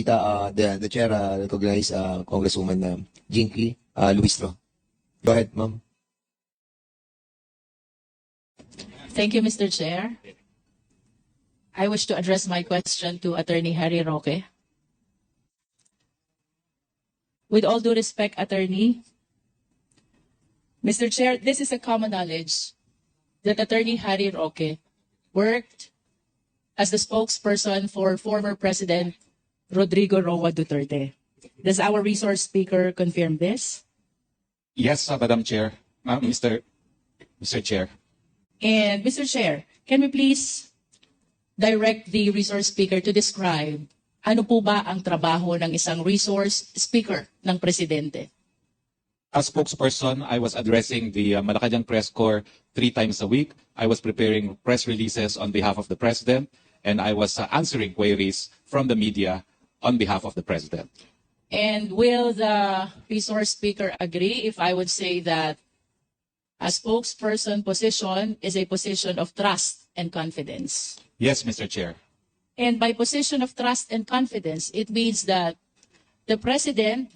the chair recognize Congresswoman Jinky Luistro. Go ahead, ma'am. Thank you, Mr. Chair. I wish to address my question to Attorney Harry Roque. With all due respect, Attorney, Mr. Chair, this is a common knowledge that Attorney Harry Roque worked as the spokesperson for former President Rodrigo Roa Duterte. Does our resource speaker confirm this? Yes, Madam Chair. Mr. Chair. And Mr. Chair, can we please direct the resource speaker to describe ano po ba ang trabaho ng isang resource speaker ng Presidente? As spokesperson, I was addressing the Malacanang Press Corps 3 times a week. I was preparing press releases on behalf of the President, and I was answering queries from the media on behalf of the President. And will the resource speaker agree if I would say that a spokesperson position is a position of trust and confidence? Yes, Mr. Chair. And by position of trust and confidence, it means that the President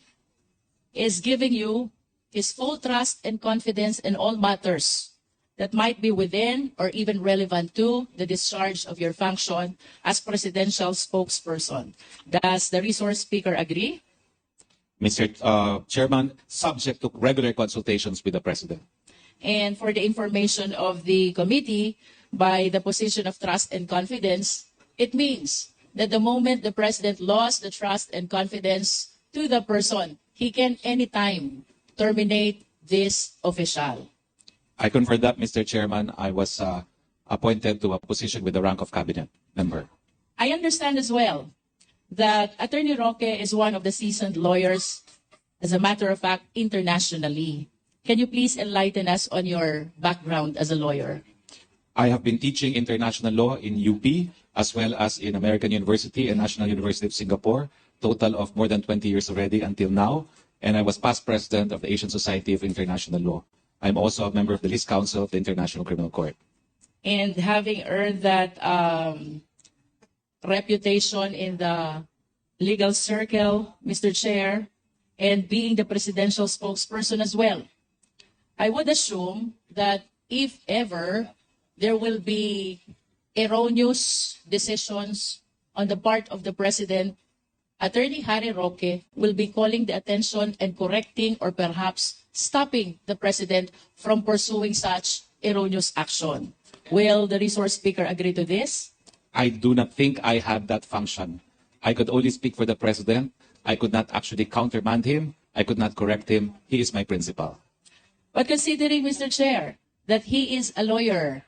is giving you his full trust and confidence in all matters that might be within or even relevant to the discharge of your function as presidential spokesperson. Does the resource speaker agree? Mr. Chairman, subject to regular consultations with the President. And for the information of the committee, by the position of trust and confidence, it means that the moment the President lost the trust and confidence to the person, he can anytime terminate this official. I confirm that, Mr. Chairman. I was appointed to a position with the rank of cabinet member. I understand as well that Attorney Roque is one of the seasoned lawyers, as a matter of fact, internationally. Can you please enlighten us on your background as a lawyer? I have been teaching international law in UP as well as in American University and National University of Singapore, total of more than 20 years already until now. And I was past president of the Asian Society of International Law. I'm also a member of the List Council of the International Criminal Court. And having earned that reputation in the legal circle, Mr. Chair, and being the presidential spokesperson as well, I would assume that if ever there will be erroneous decisions on the part of the President, Attorney Harry Roque will be calling the attention and correcting or perhaps stopping the President from pursuing such erroneous action. Will the resource speaker agree to this? I do not think I had that function. I could only speak for the President. I could not actually countermand him. I could not correct him. He is my principal. But considering, Mr. Chair, that he is a lawyer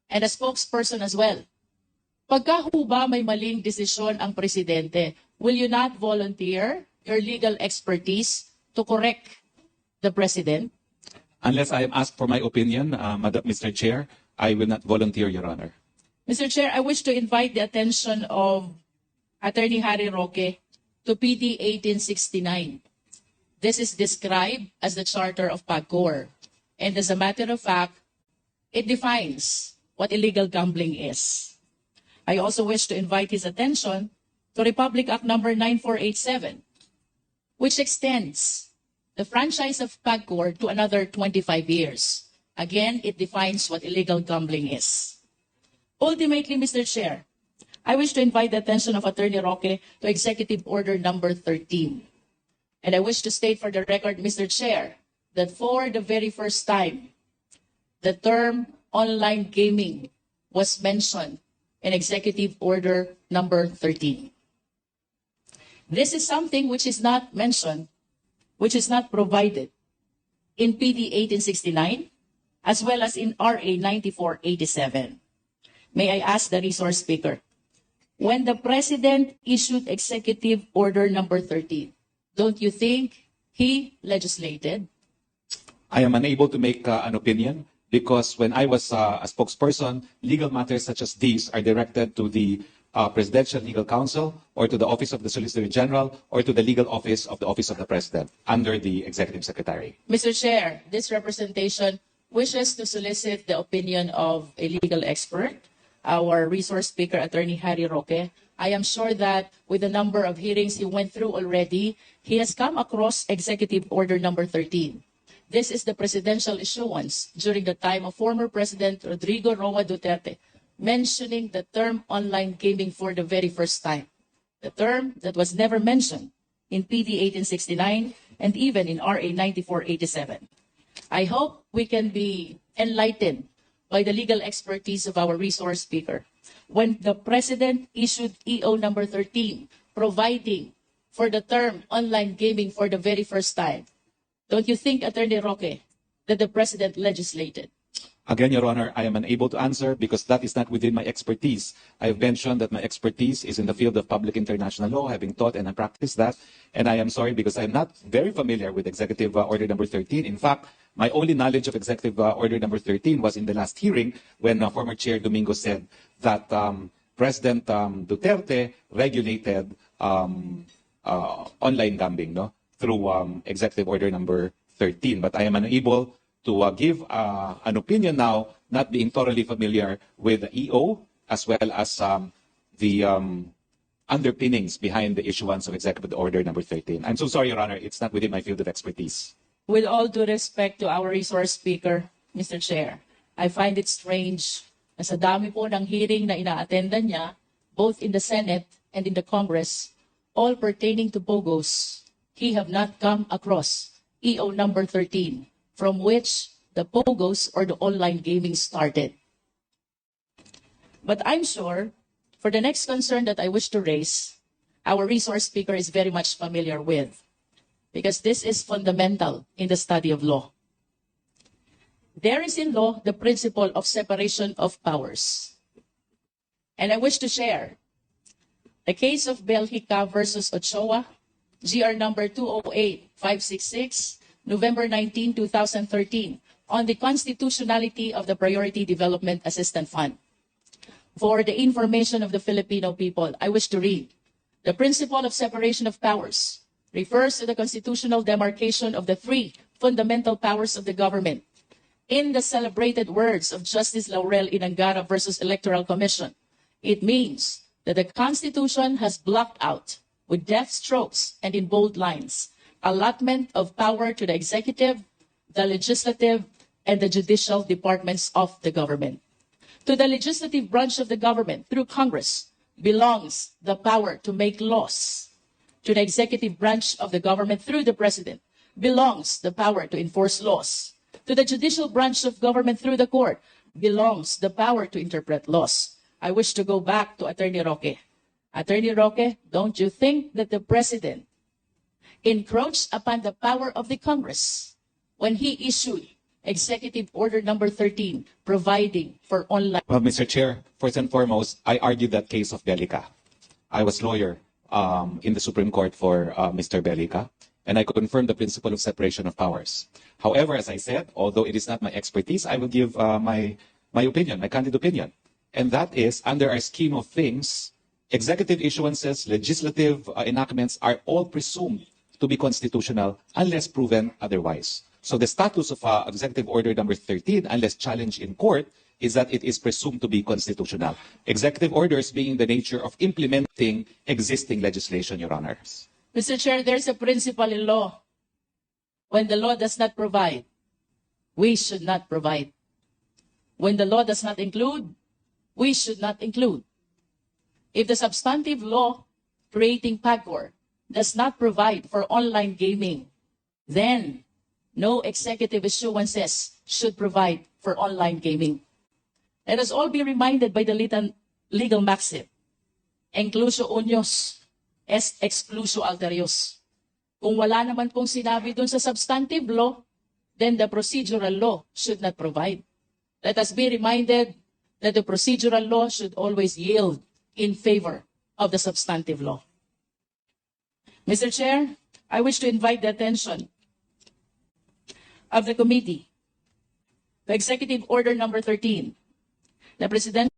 and a spokesperson as well, pagka ho ba may maling desisyon ang Presidente, will you not volunteer your legal expertise to correct the President? Unless I am asked for my opinion, Mr. Chair, I will not volunteer, Your Honor. Mr. Chair, I wish to invite the attention of Attorney Harry Roque to PD 1869. This is described as the Charter of PAGCOR. And as a matter of fact, it defines what illegal gambling is. I also wish to invite his attention to Republic Act number 9487, which extends the franchise of PAGCOR to another 25 years. Again, it defines what illegal gambling is. Ultimately, Mr. Chair, I wish to invite the attention of Attorney Roque to Executive Order number 13. And I wish to state for the record, Mr. Chair, that for the very first time, the term online gaming was mentioned in Executive Order number 13. This is something which is not mentioned, which is not provided in PD 1869, as well as in RA 9487. May I ask the resource speaker, when the President issued Executive Order number 13, don't you think he legislated? I am unable to make an opinion because when I was a spokesperson, legal matters such as these are directed to the Presidential Legal Counsel or to the Office of the Solicitor General or to the Legal Office of the President under the Executive Secretary. Mr. Chair, this representation wishes to solicit the opinion of a legal expert, our resource speaker, Attorney Harry Roque. I am sure that with the number of hearings he went through already, he has come across Executive Order number 13. This is the presidential issuance during the time of former President Rodrigo Roa Duterte, mentioning the term online gaming for the very first time. The term that was never mentioned in PD 1869 and even in RA 9487. I hope we can be enlightened by the legal expertise of our resource speaker. When the President issued EO number 13, providing for the term online gaming for the very first time, don't you think, Attorney Roque, that the President legislated? Again, Your Honor, I am unable to answer because that is not within my expertise. I have mentioned that my expertise is in the field of public international law, having taught and I practiced that. And I am sorry because I'm not very familiar with Executive Order number 13. In fact, my only knowledge of Executive Order number 13 was in the last hearing when former Chair Domingo said that President Duterte regulated online gambling, no, through Executive Order number 13. But I am unable to give an opinion now, not being thoroughly familiar with the EO as well as the underpinnings behind the issuance of Executive Order number 13. I'm so sorry, Your Honor, it's not within my field of expertise. With all due respect to our resource speaker, Mr. Chair, I find it strange na sa dami po ng hearing na ina-attendan niya, both in the Senate and in the Congress, all pertaining to POGOs, he have not come across EO number 13, from which the POGOs or the online gaming started. But I'm sure, for the next concern that I wish to raise, our resource speaker is very much familiar with, because this is fundamental in the study of law. There is in law the principle of separation of powers. And I wish to share the case of Belgica versus Ochoa, GR number 208566, November 19, 2013, on the constitutionality of the Priority Development Assistance Fund. For the information of the Filipino people, I wish to read, the principle of separation of powers refers to the constitutional demarcation of the three fundamental powers of the government. In the celebrated words of Justice Laurel Inangara versus Electoral Commission, it means that the Constitution has blocked out, with deft strokes and in bold lines, allotment of power to the executive, the legislative, and the judicial departments of the government. To the legislative branch of the government, through Congress, belongs the power to make laws. To the executive branch of the government, through the President, belongs the power to enforce laws. To the judicial branch of government, through the court, belongs the power to interpret laws. I wish to go back to Attorney Roque. Attorney Roque, don't you think that the President encroached upon the power of the Congress when he issued Executive Order number 13, providing for online? Well, Mr. Chair, first and foremost, I argued that case of Bellica. I was lawyer in the Supreme Court for Mr. Bellica, and I confirmed the principle of separation of powers. However, as I said, although it is not my expertise, I will give my opinion, my candid opinion. And that is, under our scheme of things, executive issuances, legislative enactments are all presumed to be constitutional unless proven otherwise. So the status of Executive Order number 13, unless challenged in court, is that it is presumed to be constitutional. Executive orders being the nature of implementing existing legislation, Your Honors. Mr. Chair, there's a principle in law. When the law does not provide, we should not provide. When the law does not include, we should not include. If the substantive law creating PAGCOR does not provide for online gaming, then no executive issuances should provide for online gaming. Let us all be reminded by the legal maxim, inclusio unius est exclusio alterius. Kung wala naman pong sinabi dun sa substantive law, then the procedural law should not provide. Let us be reminded that the procedural law should always yield in favor of the substantive law. Mr. Chair, I wish to invite the attention of the committee to Executive Order number 13, the President